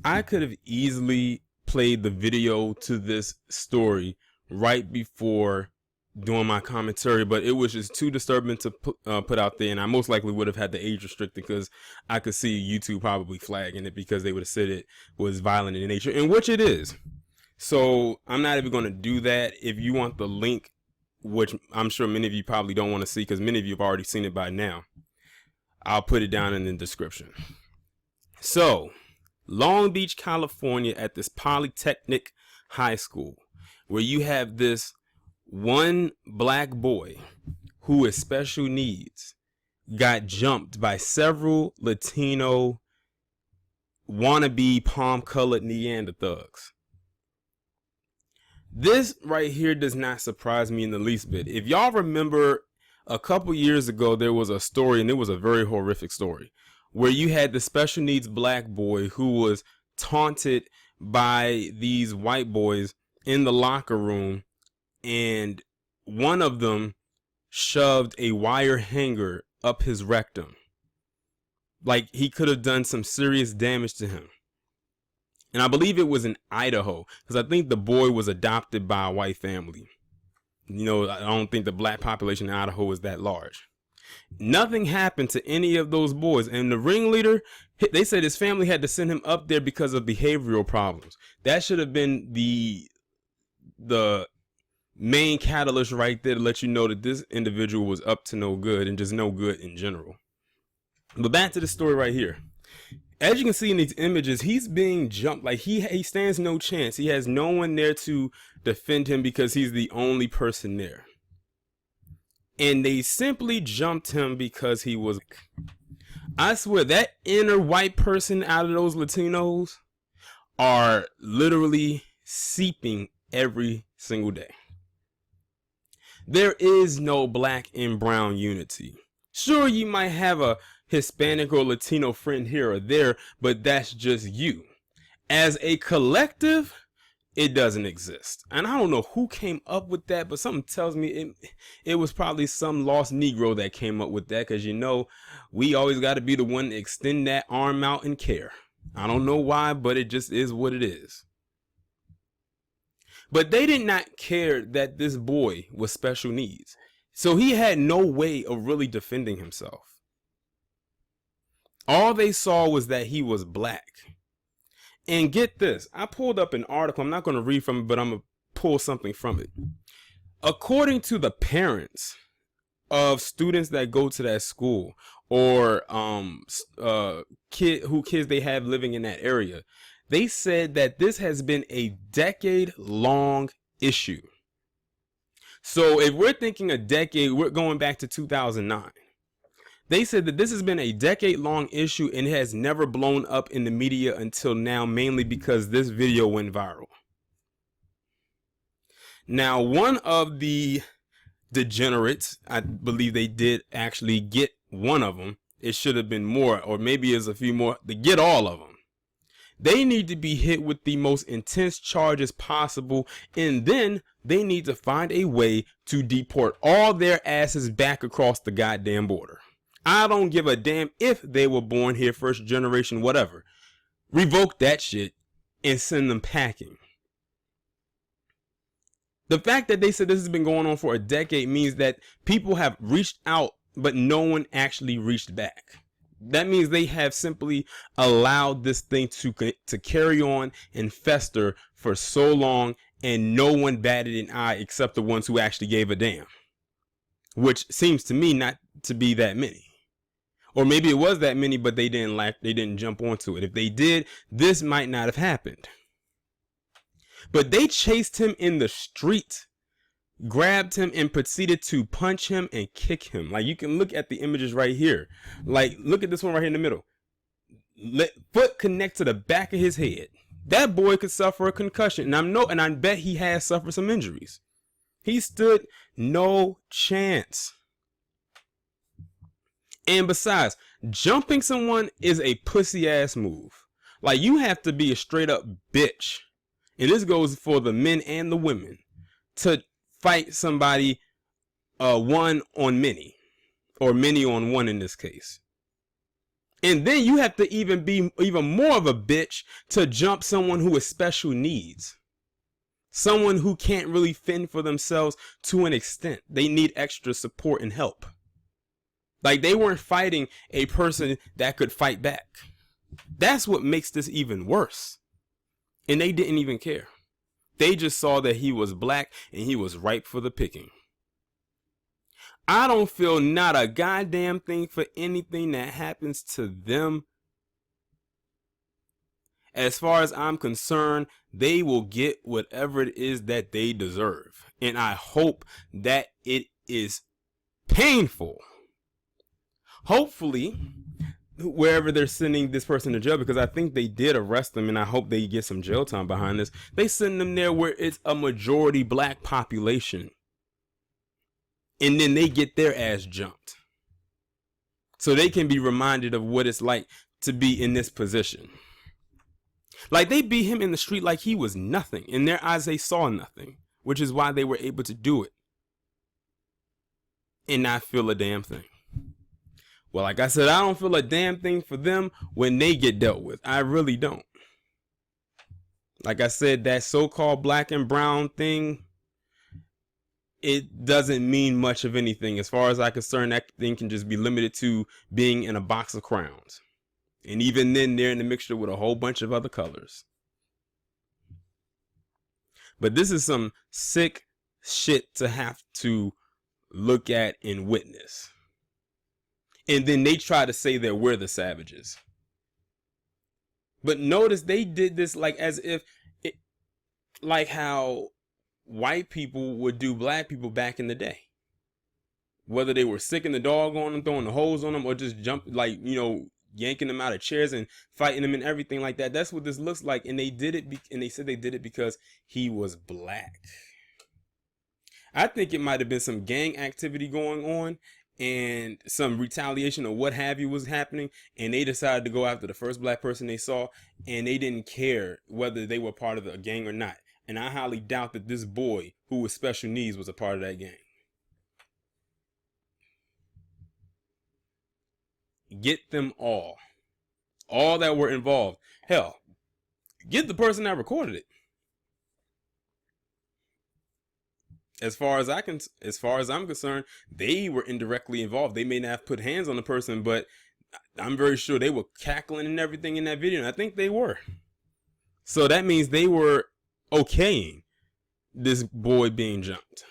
I could have easily played the video to this story right before doing my commentary, but it was just too disturbing to put out there, and I most likely would have had the age restricted because I could see YouTube probably flagging it because they would have said it was violent in nature, and which it is. So I'm not even going to do that. If you want the link, which I'm sure many of you probably don't want to see because many of you have already seen it by now, I'll put it down in the description. So, Long Beach, California, at this Polytechnic High School, where you have this one black boy who has special needs, got jumped by several Latino wannabe palm-colored Neanderthals. This right here does not surprise me in the least bit. If y'all remember, a couple years ago, there was a story, and it was a very horrific story, where you had the special needs black boy who was taunted by these white boys in the locker room, and one of them shoved a wire hanger up his rectum. Like he could have done some serious damage to him. And I believe it was in Idaho, because I think the boy was adopted by a white family. You know, I don't think the black population in Idaho is that large. Nothing happened to any of those boys. And the ringleader, they said his family had to send him up there because of behavioral problems. That should have been the main catalyst right there to let you know that this individual was up to no good and just no good in general. But back to the story right here. As you can see in these images, he's being jumped. Like he stands no chance. He has no one there to defend him because he's the only person there. And they simply jumped him because he was. I swear that inner white person out of those Latinos are literally seeping every single day. There is no black and brown unity. Sure, you might have a Hispanic or Latino friend here or there, but that's just you. As a collective, it doesn't exist. And I don't know who came up with that, but something tells me it was probably some lost Negro that came up with that, because you know, we always got to be the one to extend that arm out and care. I don't know why, but it just is what it is. But they did not care that this boy was special needs. So he had no way of really defending himself. All they saw was that he was black. And get this, I pulled up an article. I'm not going to read from it, but I'm going to pull something from it. According to the parents of students that go to that school, or kids they have living in that area, they said that this has been a decade-long issue. So if we're thinking a decade, we're going back to 2009. They said that this has been a decade-long issue and it has never blown up in the media until now, mainly because this video went viral. Now, one of the degenerates, I believe they did actually get one of them. It should have been more, or maybe it's a few more, to get all of them. They need to be hit with the most intense charges possible, and then they need to find a way to deport all their asses back across the goddamn border. I don't give a damn if they were born here, first generation, whatever. Revoke that shit and send them packing. The fact that they said this has been going on for a decade means that people have reached out, but no one actually reached back. That means they have simply allowed this thing to carry on and fester for so long, and no one batted an eye except the ones who actually gave a damn. Which seems to me not to be that many. Or maybe it was that many, but they didn't jump onto it. If they did, this might not have happened. But they chased him in the street, grabbed him, and proceeded to punch him and kick him. Like, you can look at the images right here. Like, look at this one right here in the middle. Foot connect to the back of his head. That boy could suffer a concussion, and I bet he has suffered some injuries. He stood no chance. And besides, jumping someone is a pussy ass move. Like, you have to be a straight up bitch. And this goes for the men and the women, to fight somebody one on many, or many on one in this case. And then you have to even be even more of a bitch to jump someone who has special needs. Someone who can't really fend for themselves to an extent. They need extra support and help. Like, they weren't fighting a person that could fight back. That's what makes this even worse. And they didn't even care. They just saw that he was black and he was ripe for the picking. I don't feel not a goddamn thing for anything that happens to them. As far as I'm concerned, they will get whatever it is that they deserve. And I hope that it is painful. Hopefully, wherever they're sending this person to jail, because I think they did arrest them and I hope they get some jail time behind this. They send them there where it's a majority black population. And then they get their ass jumped. So they can be reminded of what it's like to be in this position. Like, they beat him in the street like he was nothing. In their eyes, they saw nothing, which is why they were able to do it and not feel a damn thing. Well, like I said, I don't feel a damn thing for them when they get dealt with. I really don't. Like I said, that so-called black and brown thing, it doesn't mean much of anything. As far as I'm concerned, that thing can just be limited to being in a box of crowns. And even then, they're in the mixture with a whole bunch of other colors. But this is some sick shit to have to look at and witness. And then they try to say that we're the savages. But notice they did this like as if it, like how white people would do black people back in the day. Whether they were sicking the dog on them, throwing the hose on them, or just yanking them out of chairs and fighting them and everything like that. That's what this looks like. And they did it, and they said they did it because he was black. I think it might have been some gang activity going on and some retaliation or what have you was happening, and they decided to go after the first black person they saw, and they didn't care whether they were part of the gang or not. And I highly doubt that this boy who was special needs was a part of that gang. Get them all that were involved. Hell, get the person that recorded it. As far as I'm concerned, they were indirectly involved. They may not have put hands on the person, but I'm very sure they were cackling and everything in that video. And I think they were. So that means they were okaying this boy being jumped.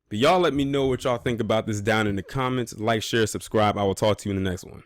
But y'all let me know what y'all think about this down in the comments. Like, share, subscribe. I will talk to you in the next one.